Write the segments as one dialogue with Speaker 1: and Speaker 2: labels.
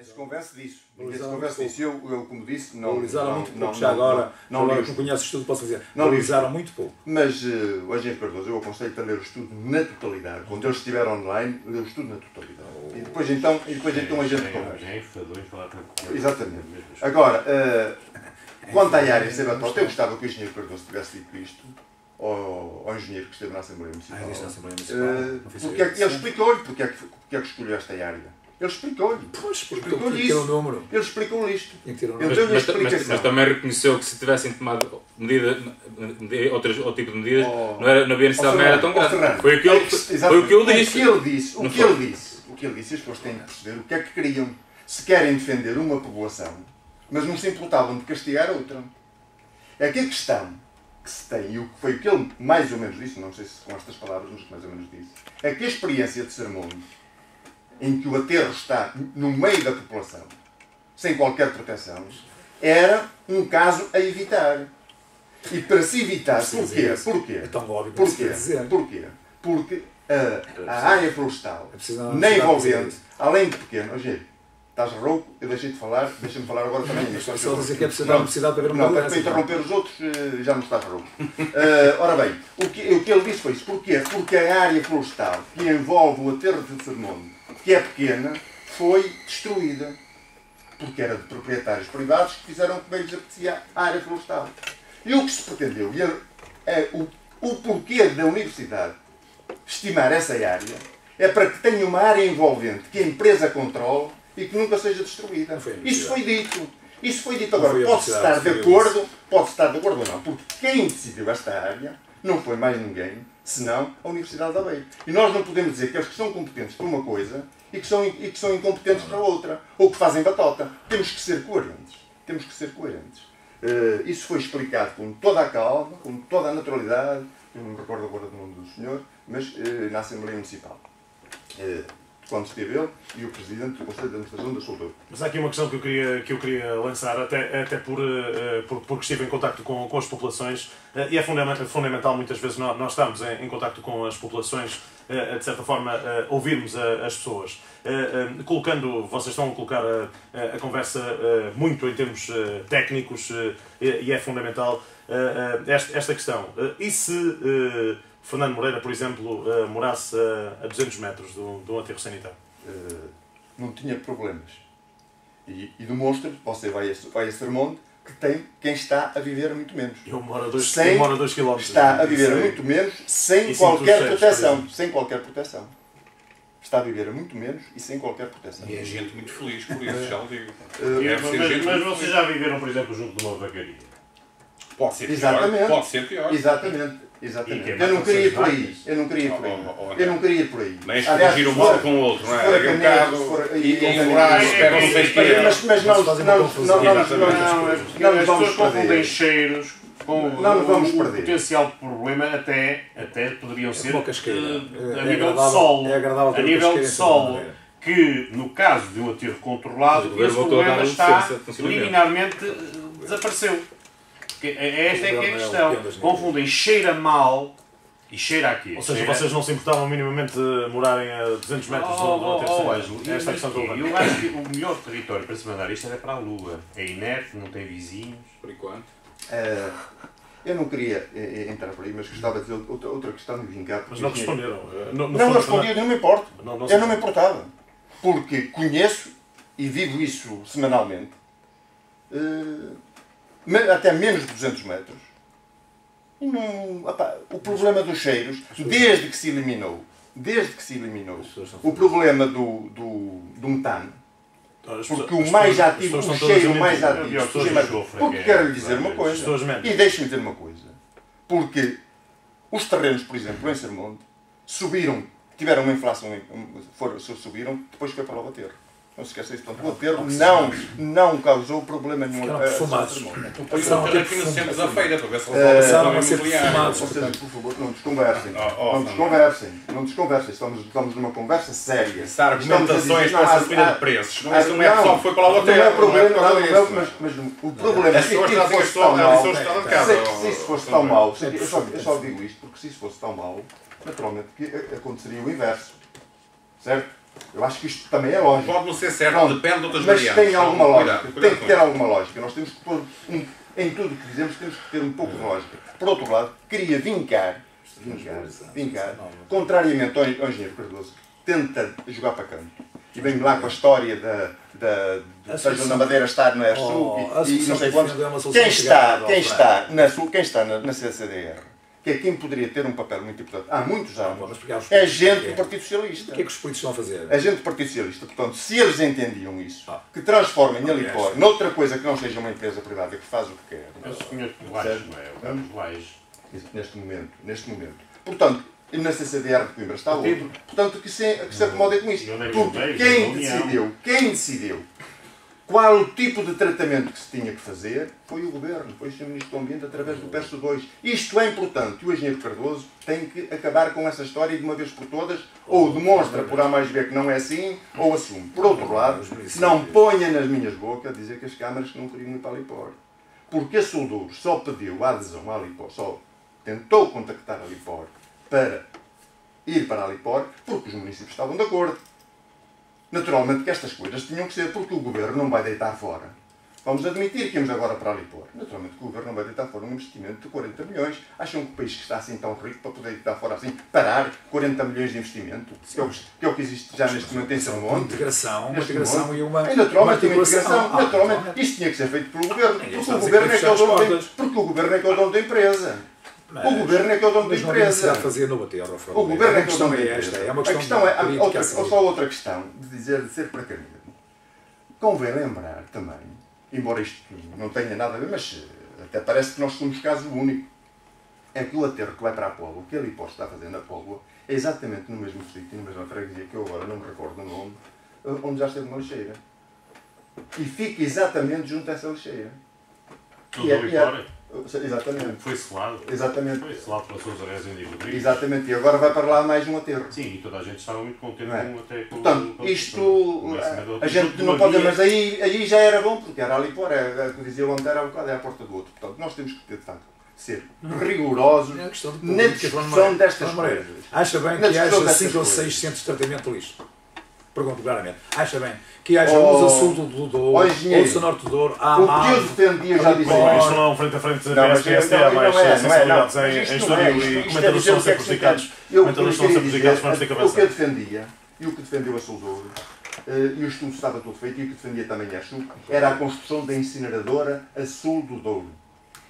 Speaker 1: se convence disso. Eu, como disse, não...
Speaker 2: Valorizaram muito pouco, já agora, que conhece o estudo, posso dizer, valorizaram muito pouco.
Speaker 1: Mas o engenheiro Cardoso, eu aconselho-te a ler o estudo na totalidade. Quando ele estiver online, ler o estudo na totalidade. E depois então a gente conversa. Exatamente. Agora, quanto à área ser batota, eu gostava que o engenheiro Cardoso tivesse dito isto ao engenheiro que esteve na Assembleia Municipal. Porque ele explicou-lhe porque é que escolheu esta área. Ele explicou-lhe. Explicou-lhe isso. Ele explicou-lhe isto.
Speaker 3: Mas também reconheceu que se tivessem tomado outro tipo de medidas, não havia necessidade, não era tão grande. Foi o que ele disse.
Speaker 1: O que ele disse, as pessoas têm que perceber o que é que queriam. Se querem defender uma população, mas não se importavam de castigar outra. É que a questão que se tem, e foi o que ele mais ou menos disse, não sei se com estas palavras, mas mais ou menos disse, é que a experiência de Sermonte, em que o aterro está no meio da população, sem qualquer proteção, era um caso a evitar. E para se evitar, porquê?
Speaker 2: É tão óbvio
Speaker 1: Porquê? Porque a área florestal, na envolvente, além de pequeno, hoje estás rouco, eu deixei-te falar, deixa-me falar agora também.
Speaker 2: Só dizer que é preciso dar necessidade para ver uma mudança.
Speaker 1: Para interromper os outros, já não estás rouco. Ora bem, o que ele disse foi isso. Porquê? Porque a área florestal que envolve o aterro de Sermonte, que é pequena, foi destruída. Porque era de proprietários privados que fizeram que lhes apetecia a área florestal. E o que se pretendeu, o porquê da Universidade estimar essa área, é para que tenha uma área envolvente que a empresa controle e que nunca seja destruída. Isso foi dito. Isso foi dito. Agora, pode-se estar de acordo ou não, porque quem decidiu esta área não foi mais ninguém, senão a Universidade de Aveiro. E nós não podemos dizer que eles que são competentes para uma coisa e que são incompetentes para outra, ou que fazem batota. Temos que ser coerentes. Isso foi explicado com toda a calma, com toda a naturalidade, eu não me recordo agora do nome do senhor, mas na Assembleia Municipal. Quando esteve ele e o Presidente do Conselho de Administração da Soldouro.
Speaker 4: Mas há aqui uma questão que eu queria lançar, até porque estive em contacto com as populações, e é fundamental muitas vezes nós estamos em contacto com as populações, de certa forma, ouvirmos as pessoas. Vocês estão a colocar a conversa muito em termos técnicos, e é fundamental esta questão. E se Fernando Moreira, por exemplo, morasse a 200 metros de um aterro sanitário?
Speaker 1: Não tinha problemas. E demonstra, você vai a Sermonte, que tem quem está a viver muito menos.
Speaker 4: Eu moro a 2 km.
Speaker 1: Está a viver muito menos, sem qualquer proteção. Está a viver muito menos e sem qualquer proteção.
Speaker 5: E é gente muito feliz por isso, já o digo.
Speaker 4: Mas vocês já viveram, por exemplo, junto de uma vacaria?
Speaker 5: Pode ser pior. Pode ser pior.
Speaker 1: Exatamente. Eu não queria ir por aí. Eu não queria ir por aí.
Speaker 5: Nem fugir um mal com o outro, não é? Um bocado e morar, espera não sei o quê.
Speaker 1: Mas não nos vamos
Speaker 4: confundem cheiros com
Speaker 1: o
Speaker 4: potencial problema, até poderiam ser a nível de solo. Que no caso de um aterro controlado, esse problema está liminarmente desapareceu. Esta é que é a questão. Confundem cheira mal e cheira aqui. Ou seja, vocês não se importavam minimamente de morarem a 200 metros do aterro. Esta é a questão do lugar. Eu acho que o melhor território para se mandar isto era para a Lua. É inerte, não tem vizinhos.
Speaker 3: Por enquanto.
Speaker 1: Eu não queria entrar por aí, mas gostava de dizer outra questão de vingar.
Speaker 4: Mas não responderam.
Speaker 1: Não respondi, não me importo. Eu não me importava. Porque conheço e vivo isso semanalmente. Até menos de 200 metros. E não, o problema dos cheiros, desde que se eliminou o problema do metano, porque o mais ativo, o cheiro mais ativo, porque quero lhe dizer uma coisa, e deixe-me dizer uma coisa, porque os terrenos, por exemplo, em Sermonte, tiveram uma inflação, subiram, depois foi para o aterro. Não se esqueça isso, portanto, o aterro não causou problema nenhum.
Speaker 2: Ficaram perfumados.
Speaker 5: Passaram aqui no centro da feira para ver se eles
Speaker 2: passaram a ser perfumados.
Speaker 1: Vocês, por favor, não desconversem. Estamos numa conversa séria.
Speaker 5: Essas argumentações para essa subida de preços. Não é pessoal que foi para o aterro.
Speaker 1: Mas o problema é que se isso fosse tão mau, eu só digo isto porque se isso fosse tão mau, naturalmente aconteceria o inverso. Certo? Eu acho que isto também é lógico.
Speaker 5: Pode não ser certo, depende de outras variantes.
Speaker 1: Mas tem alguma lógica. Tem que ter alguma lógica. Nós temos que pôr, em tudo o que dizemos, temos que ter um pouco de lógica. Por outro lado, queria vincar, contrariamente ao engenheiro Cardoso, que tenta jogar para canto. E vem lá com a história seja na Madeira estar no Airsul e não sei quantos. Quem está na CCDR, que é quem poderia ter um papel muito importante há muitos anos, é gente do Partido Socialista.
Speaker 2: O que é que os políticos estão a fazer?
Speaker 1: É gente do Partido Socialista. Portanto, se eles entendiam isso, que transformem a Alipor noutra coisa que não seja uma empresa privada que faz o que quer.
Speaker 5: É o senhor Laje, não é? O Carlos Laje.
Speaker 1: Neste momento. Portanto, na CCDR de Coimbra está outro. Portanto, que se acomodem com isto. Porque quem decidiu qual o tipo de tratamento que se tinha que fazer foi o Governo, foi o Sr. Ministro do Ambiente através do PERSO 2. Isto é importante e o engenheiro Cardoso tem que acabar com essa história de uma vez por todas, ou demonstra por A mais B que não é assim, ou assume. Por outro lado, não ponha nas minhas bocas a dizer que as câmaras não queriam ir para a Alipor. Porque a Soldouro só pediu a adesão à Alipor, só tentou contactar a Alipor para ir para a Alipor porque os municípios estavam de acordo. Naturalmente que estas coisas tinham que ser porque o Governo não vai deitar fora. Vamos admitir que íamos agora para a Alipor. Naturalmente que o Governo não vai deitar fora um investimento de 40 milhões. Acham que o país que está assim tão rico para poder deitar fora assim, parar 40 milhões de investimento? Que é o que existe já neste momento em São Monte.
Speaker 2: Uma integração e uma
Speaker 1: integração. Naturalmente, isto tinha que ser feito pelo Governo. Porque o Governo é que é o dono da empresa. O Governo é que é o dono da empresa. O Governo é que é o dono da empresa. A questão é só outra questão de ser precavido. Convém lembrar também, embora isto não tenha nada a ver, mas até parece que nós somos caso único, é que o aterro que vai para a Póvoa, o que ele está a fazer na Póvoa, é exatamente no mesmo sítio, na mesma freguesia, que eu agora não me recordo o nome, onde já esteve uma lixeira. E fica exatamente junto a essa lixeira. Exatamente.
Speaker 5: Foi selado.
Speaker 1: Exatamente.
Speaker 5: Foi selado pela Sousa Rezende e Rodrigues.
Speaker 1: Exatamente. E agora vai para lá mais um aterro.
Speaker 5: Sim, e toda a gente estava muito contente até com
Speaker 1: portanto, isto... A gente não pode... Mas aí já era bom, porque era ali fora. É o que dizia o Antero há um bocado, é a porta do outro. Portanto, nós temos que ter, de facto, ser rigorosos na discussão destas coisas.
Speaker 2: Acha bem que haja 5 ou 6 centros de tratamento de lixo? Pergunto claramente. Acha bem que haja luz a sul do Douro, ou norte do Douro,
Speaker 1: o que eu defendia já disse.
Speaker 4: Isto não é um frente a frente da PSD, há mais sensibilidades em estúdio e comentadores estão a ser prejudicados. Comentadores estão a ser prejudicados, vamos ter que avançar.
Speaker 1: O que eu defendia, e o que defendeu a Soldouro, e o estudo estava todo feito, e o que defendia também a Sul, era a construção da incineradora a sul do Douro.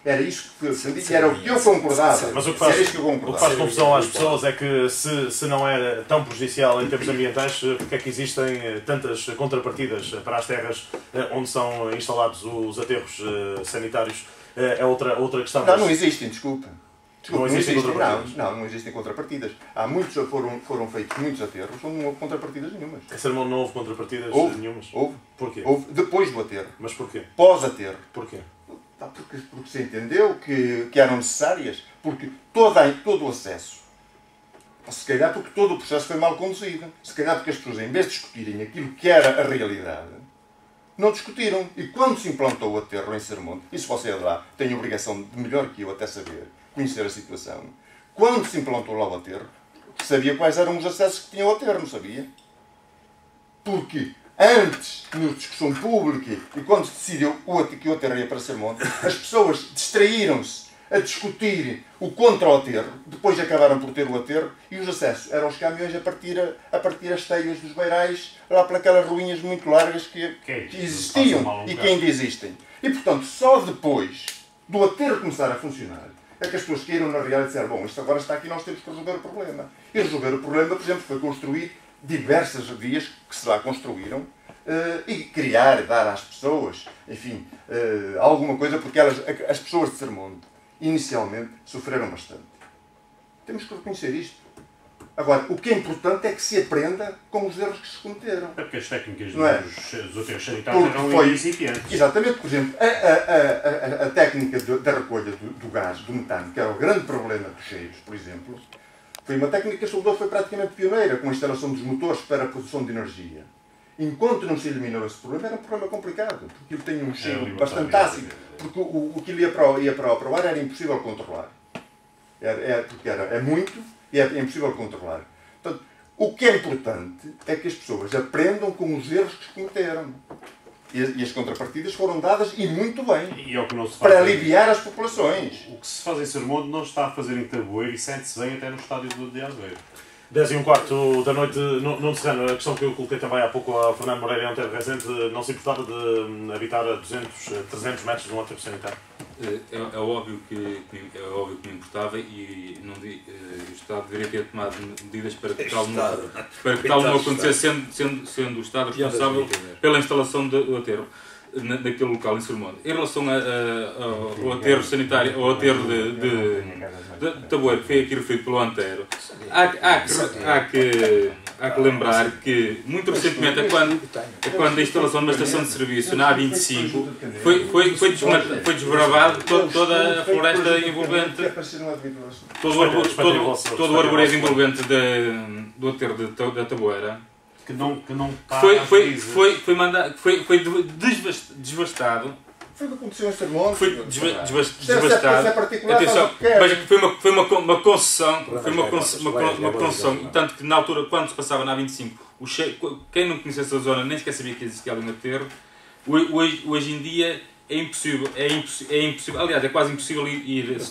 Speaker 1: Era isso que eu defendia, era o que eu concordava.
Speaker 4: Mas o que faz confusão às pessoas é que se não é tão prejudicial em termos ambientais, porque é que existem tantas contrapartidas para as terras onde são instalados os aterros sanitários? É outra questão.
Speaker 1: Não existem, desculpa. Não existem contrapartidas. Não existem contrapartidas. Há muitos, foram feitos muitos aterros onde não houve contrapartidas nenhumas.
Speaker 4: Em Sermão não houve contrapartidas nenhumas?
Speaker 1: Houve.
Speaker 4: Porquê?
Speaker 1: Houve depois do aterro.
Speaker 4: Mas porquê?
Speaker 1: Pós-aterro.
Speaker 4: Porquê?
Speaker 1: Porque se entendeu que eram necessárias, porque todo o acesso, se calhar porque todo o processo foi mal conduzido, se calhar porque as pessoas, em vez de discutirem aquilo que era a realidade, não discutiram. E quando se implantou o aterro em Sermonte, e se você é de lá, tem a obrigação de, melhor que eu até saber, conhecer a situação, quando se implantou lá o aterro, sabia quais eram os acessos que tinha o aterro, não sabia? Porque antes, na discussão pública, e quando se decidiu que o aterro ia para Sermonte, as pessoas distraíram-se a discutir o contra o aterro, depois acabaram por ter o aterro, e os acessos eram os caminhões a partir as teias dos beirais, lá para aquelas ruínas muito largas que existiam e que ainda existem. E, portanto, só depois do aterro começar a funcionar, é que as pessoas caíram na realidade e disseram, bom, isto agora está aqui, nós temos que resolver o problema. E resolver o problema, por exemplo, foi construir diversas vias que se lá construíram e criar, dar às pessoas, enfim, alguma coisa, porque as pessoas de Sermonte, inicialmente, sofreram bastante. Temos que reconhecer isto. Agora, o que é importante é que se aprenda com os erros que se cometeram.
Speaker 5: É porque as técnicas dos aterros sanitários eram incipientes.
Speaker 1: Exatamente, por exemplo, a técnica da recolha do gás, do metano, que era o grande problema dos cheiros, por exemplo, foi uma técnica que a Soldouro foi praticamente pioneira, com a instalação dos motores para a produção de energia. Enquanto não se eliminou esse problema, era um problema complicado, porque ele tem um cheiro bastante ácido, porque o que ele ia para o ar era impossível controlar. Porque é muito e é impossível controlar. Portanto, O que é importante é que as pessoas aprendam com os erros que cometeram. E as contrapartidas foram dadas e muito bem.
Speaker 4: E é o que não se faz
Speaker 1: para aliviar as populações.
Speaker 6: O que se faz em Sermonte não está a fazer em Taboeiro e sente-se bem até no estádio de Aveiro.
Speaker 4: 10h15 da noite, Nuno Serrano, a questão que eu coloquei também há pouco ao Fernando Moreira e ao Antero Rezende, não se importava de habitar a 300 metros de um aterro sanitário?
Speaker 3: É óbvio que me importava e o Estado deveria ter tomado medidas para que tal não acontecesse, sendo o Estado responsável pela instalação do aterro naquele local em Sermonte. Em relação ao aterro sanitário, ao aterro de Taboeiro, que foi aqui referido pelo Antero, há que lembrar que, muito recentemente, quando a instalação de uma estação de serviço na A25 foi desbravado toda a floresta envolvente, todo o arvoredo envolvente do aterro da Taboeira.
Speaker 6: Que não
Speaker 3: foi devastado.
Speaker 1: Foi o que aconteceu em Sermonte.
Speaker 3: Foi devastado. Atenção, mas foi uma concessão. Foi uma concessão. E tanto que na altura, quando se passava na A25, quem não conhecesse a zona nem sequer sabia que existia ali um aterro. Hoje em dia é impossível. Aliás, é quase impossível ir a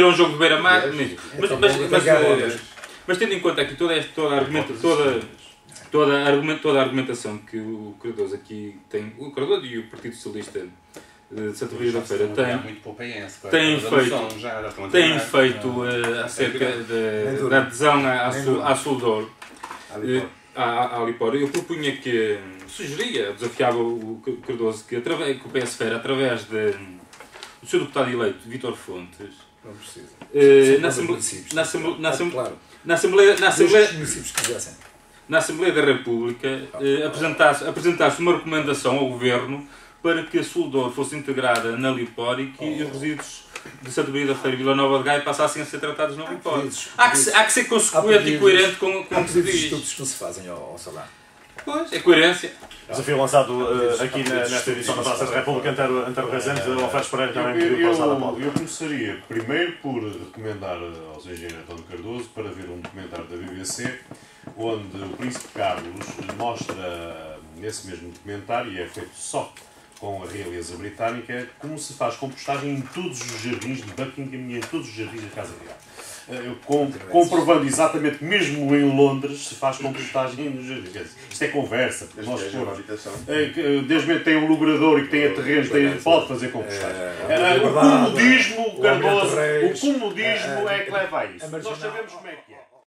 Speaker 3: um jogo de beira-mar. Mas tendo em conta aqui toda a argumentação que o Cardoso aqui tem, o Cardoso e o Partido Socialista de Santa Maria da Feira têm feito acerca da adesão à Soldor, à Alipor. Eu propunha desafiava o Cardoso que o PS Feira, através do seu deputado eleito, Vítor Fontes, na Assembleia da República apresentasse uma recomendação ao Governo para que a Soldor fosse integrada na Alipor e que os resíduos de Santa Maria da Feira e Vila Nova de Gaia passassem a ser tratados na Alipor. Há que ser consequente e coerente com o que se diz.
Speaker 2: Estudos que não se fazem ao Salão.
Speaker 3: Pois, é coerência.
Speaker 4: Desafio lançado aqui nesta edição da Praça da República, Antero Rezende, o Alfredo Pereira também pediu para lançar a pauta.
Speaker 6: Eu começaria primeiro por recomendar aos engenheiros António Cardoso para ver um documentário da BBC, onde o Príncipe Carlos mostra nesse mesmo documentário, e é feito só com a realeza britânica, como se faz compostagem em todos os jardins de Buckingham e em todos os jardins da Casa Real. Comprovando exatamente que mesmo em Londres se faz compostagem nos jardins. Isto é conversa. Desde que tem um logrador e que tem a terrenos, pode fazer compostagem. O comodismo, Cardoso, o comodismo é que leva a isso. Nós sabemos como é que é.